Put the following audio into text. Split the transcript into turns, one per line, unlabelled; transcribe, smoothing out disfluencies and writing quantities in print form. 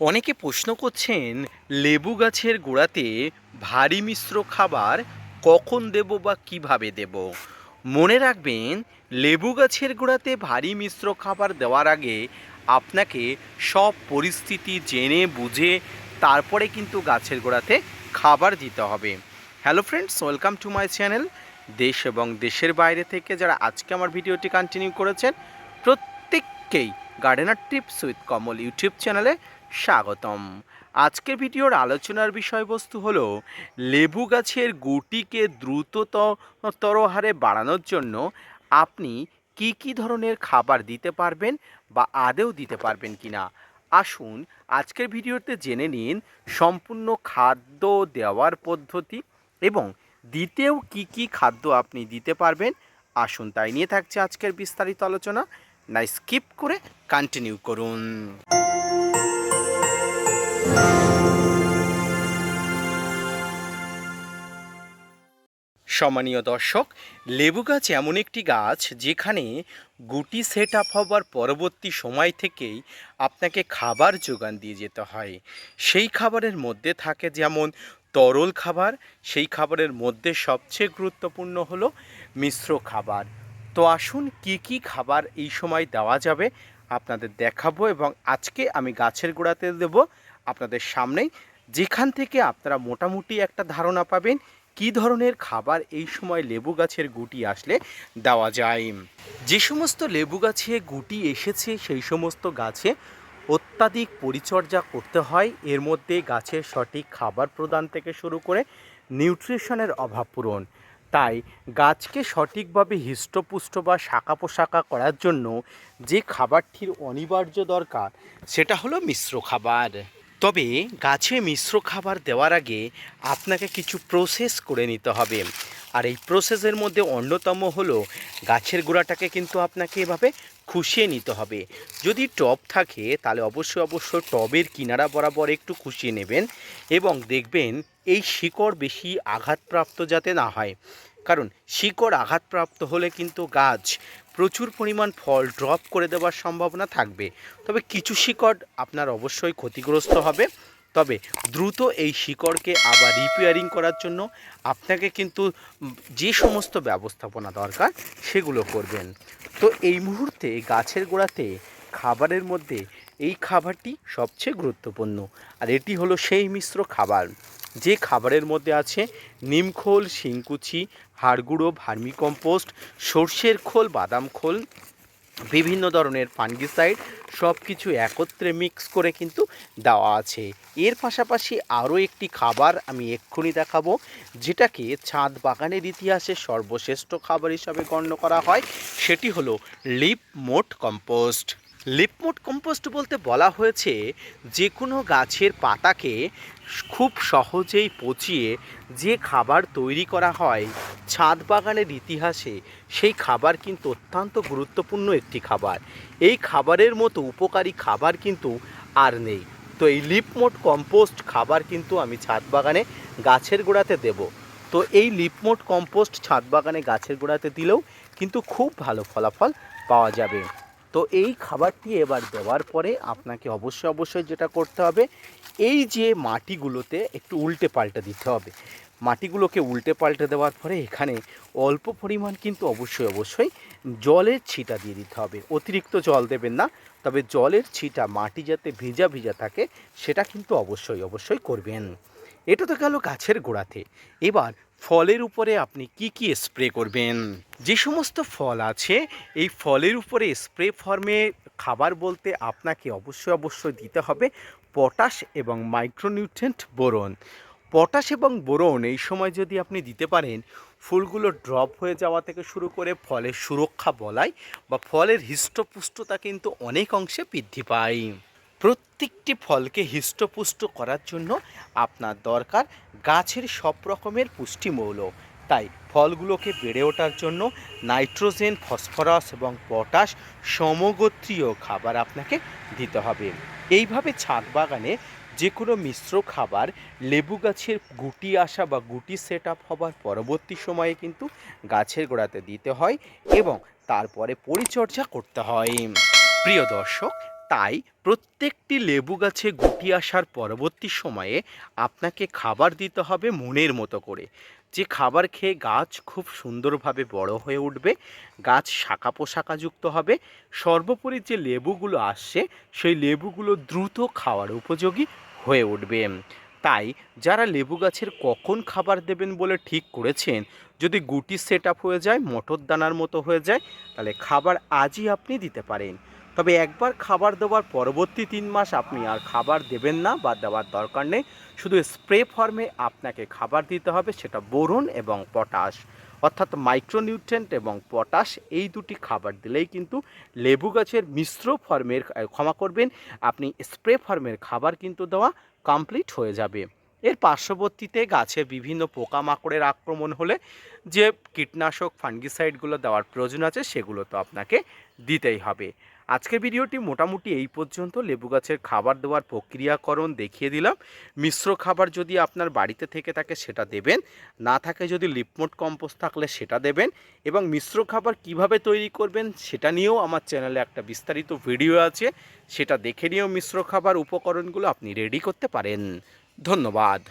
অনেকে প্রশ্ন করছেন লেবু গাছের গোড়াতে ভারী মিশ্র খাবার কখন দেব বা কিভাবে দেব। মনে রাখবেন, লেবু গাছের গোড়াতে ভারী মিশ্র খাবার দেওয়ার আগে আপনাকে সব পরিস্থিতি জেনে বুঝে তারপরে কিন্তু গাছের গোড়াতে খাবার দিতে হবে। Hello friends, welcome to my channel. দেশ এবং দেশের বাইরে থেকে যারা আজকে আমার ভিডিওটি কন্টিনিউ করেছেন প্রত্যেককেই gardener tips with Kamal YouTube চ্যানেলে স্বাগতম। আজকের ভিডিওর আলোচনার বিষয়বস্তু হলো লেবু গাছের গুটিকে দ্রুততর হারে বাড়ানোর জন্য আপনি কি কি ধরনের খাবার দিতে পারবেন বা আদৌ দিতে পারবেন কিনা। আসুন আজকের ভিডিওতে জেনে নিন সম্পূর্ণ খাদ্য দেওয়ার পদ্ধতি এবং দিতেও কি কি খাদ্য আপনি দিতে পারবেন। আসুন তাই নিয়ে থাকছে আজকের বিস্তারিত আলোচনা। না স্কিপ করে কন্টিনিউ করুন। সম্মানীয় দর্শক, লেবু গাছ এমন একটি গাছ যেখানে গুটি সেট আপ হবার পরবর্তী সময় থেকেই আপনাকে খাবার যোগান দিয়ে যেতে হয়। সেই খাবারের মধ্যে থাকে যেমন তরল খাবার, সেই খাবারের মধ্যে সবচেয়ে গুরুত্বপূর্ণ হলো মিশ্র খাবার। তো আসুন কি কি খাবার এই সময় দেওয়া যাবে আপনাদের দেখাবো এবং আজকে আমি গাছের গোড়াতে দেব আপনাদের সামনেই, যেখান থেকে আপনারা মোটামুটি একটা ধারণা পাবেন কী ধরনের খাবার এই সময় লেবু গাছের গুটি আসলে দেওয়া যায়। যে সমস্ত লেবু গাছে গুটি এসেছে সেই সমস্ত গাছে অত্যাধিক পরিচর্যা করতে হয়। এর মধ্যে গাছের সঠিক খাবার প্রদান থেকে শুরু করে নিউট্রিশনের অভাব পূরণ। তাই গাছকে সঠিকভাবে হৃষ্টপুষ্ট বা শাখা পোশাকা করার জন্য যে খাবারটির অনিবার্য দরকার সেটা হলো মিশ্র খাবার। তবে গাছে মিশ্র খাবার দেওয়ার আগে আপনাকে কিছু প্রসেস করে নিতে হবে। আর এই প্রসেসের মধ্যে অন্যতম হলো গাছের গোড়াটাকে কিন্তু আপনাকে এভাবে খুশিয়ে নিতে হবে। যদি টব থাকে তাহলে অবশ্যই টবের কিনারা বরাবর একটু খুশিয়ে নেবেন এবং দেখবেন এই শিকড় বেশি আঘাতপ্রাপ্ত যাতে না হয়, কারণ শিকড় আঘাতপ্রাপ্ত হলে কিন্তু গাছ প্রচুর পরিমাণ ফল ড্রপ করে দেওয়ার সম্ভাবনা থাকবে। তবে কিছু শিকড় আপনার অবশ্যই ক্ষতিগ্রস্ত হবে। তবে দ্রুত এই শিকড়কে আবার রিপেয়ারিং করার জন্য আপনাকে কিন্তু যে সমস্ত ব্যবস্থাপনা দরকার সেগুলো করবেন। তো এই মুহূর্তে গাছের গোড়াতে খাবারের মধ্যে এই খাবারটি সবচেয়ে গুরুত্বপূর্ণ। আর এটি হলো সেই মিশ্র খাবার যে খাবারের মধ্যে আছে নিমখোল, শিংকুচি, হাড়গুঁড়ো, ভার্মিকম্পোস্ট, সর্ষের খোল, বাদাম খোল, বিভিন্ন ধরনের ফাঙ্গিসাইড সব কিছু একত্রে মিক্স করে কিন্তু দেওয়া আছে। এর পাশাপাশি আরও একটি খাবার আমি এক্ষুনি দেখাবো, যেটাকে ছাদ বাগানের ইতিহাসে সর্বশ্রেষ্ঠ খাবার হিসাবে গণ্য করা হয়। সেটি হলো লিপ মোট কম্পোস্ট। লিপমোট কম্পোস্ট বলতে বলা হয়েছে যে কোনো গাছের পাতাকে খুব সহজেই পচিয়ে যে খাবার তৈরি করা হয় ছাদ বাগানের ইতিহাসে, সেই খাবার কিন্তু অত্যন্ত গুরুত্বপূর্ণ একটি খাবার। এই খাবারের মতো উপকারী খাবার কিন্তু আর নেই। তো এই লিপমোট কম্পোস্ট খাবার কিন্তু আমি ছাদ বাগানে গাছের গোড়াতে দেব। তো এই লিপমোট কম্পোস্ট ছাদ বাগানে গাছের গোড়াতে দিলেও কিন্তু খুব ভালো ফলাফল পাওয়া যাবে। তো এই খাবারটি এবার দেওয়ার পরে আপনাকে অবশ্যই যেটা করতে হবে, এই যে মাটিগুলোতে একটু উল্টে পাল্টে দিতে হবে। মাটিগুলোকে উল্টে পাল্টে দেওয়ার পরে এখানে অল্প পরিমাণ কিন্তু অবশ্যই জলের ছিটা দিয়ে দিতে হবে। অতিরিক্ত জল দেবেন না, তবে জলের ছিটা মাটি যাতে ভিজা ভিজা থাকে সেটা কিন্তু অবশ্যই করবেন। এটা তো গেল গাছের গোড়াতে। এবার ফলের উপরে আপনি কি কি স্প্রে করবেন। যে সমস্ত ফল আছে এই ফলের উপরে স্প্রে ফর্মে খাবার বলতে আপনাকে অবশ্যই দিতে হবে পটাশ এবং মাইক্রোনিউট্রিয়েন্ট বোরন। পটাশ এবং বোরন এই সময় যদি আপনি দিতে পারেন, ফুলগুলো ড্রপ হয়ে যাওয়া থেকে শুরু করে ফলের সুরক্ষা বলায় বা ফলের হৃষ্টপুষ্টতা কিন্তু অনেক অংশে বৃদ্ধি পায়। প্রত্যেকটি ফলকে হৃষ্টপুষ্ট করার জন্য আপনার দরকার গাছের সব রকমের পুষ্টিমৌল। তাই ফলগুলোকে বেড়ে ওঠার জন্য নাইট্রোজেন, ফসফরাস এবং পটাশ সমগোত্রীয় খাবার আপনাকে দিতে হবে। এইভাবে ছাদ বাগানে যে কোনো মিশ্র খাবার লেবু গাছের গুটি আসা বা গুটি সেট আপ হবার পরবর্তী সময়ে কিন্তু গাছের গোড়াতে দিতে হয় এবং তারপরে পরিচর্যা করতে হয়। প্রিয় দর্শক, তাই প্রত্যেকটি লেবু গাছে গুটি আসার পরবর্তী সময়ে আপনাকে খাবার দিতে হবে মনের মতো করে, যে খাবার খেয়ে গাছ খুব সুন্দরভাবে বড় হয়ে উঠবে, গাছ শাখা পোশাকাযুক্ত হবে, সর্বোপরি যে লেবুগুলো আসছে সেই লেবুগুলো দ্রুত খাওয়ার উপযোগী হয়ে উঠবে। তাই যারা লেবু গাছের কখন খাবার দেবেন বলে ঠিক করেছেন, যদি গুটি সেট আপ হয়ে যায়, মটর দানার মতো হয়ে যায়, তাহলে খাবার আজই আপনি দিতে পারেন। তবে একবার খাবার দেওয়ার পরবর্তী 3 মাস আপনি আর খাবার দেবেন না বা দেওয়ার দরকার নেই, শুধু স্প্রে ফর্মে আপনাকে খাবার দিতে হবে, সেটা বোরন এবং পটাশ, অর্থাৎ মাইক্রোনিউট্রেন্ট এবং পটাশ, এই দুটি খাবার দিলেই কিন্তু লেবু গাছের মিশ্র ফর্মের, ক্ষমা করবেন, আপনি স্প্রে ফর্মের খাবার কিন্তু দেওয়া কমপ্লিট হয়ে যাবে। এর পার্শ্ববর্তীতে গাছে বিভিন্ন পোকামাকড়ের আক্রমণ হলে যে কীটনাশক ফাঙ্গিসাইডগুলো দেওয়ার প্রয়োজন আছে সেগুলো তো আপনাকে দিতেই হবে। আজকের ভিডিওটি মোটামুটি এই পর্যন্ত। লেবু গাছের খাবার দেওয়ার প্রক্রিয়াকরণ দেখিয়ে দিলাম। মিশ্র খাবার যদি আপনার বাড়িতে থেকে থাকে সেটা দেবেন, না থাকে যদি লিপমোট কম্পোস্ট থাকলে সেটা দেবেন, এবং মিশ্র খাবার কিভাবে তৈরি করবেন সেটা নিয়েও আমার চ্যানেলে একটা বিস্তারিত ভিডিও আছে, সেটা দেখে নিয়েও মিশ্র খাবার উপকরণগুলো আপনি রেডি করতে পারেন। ধন্যবাদ।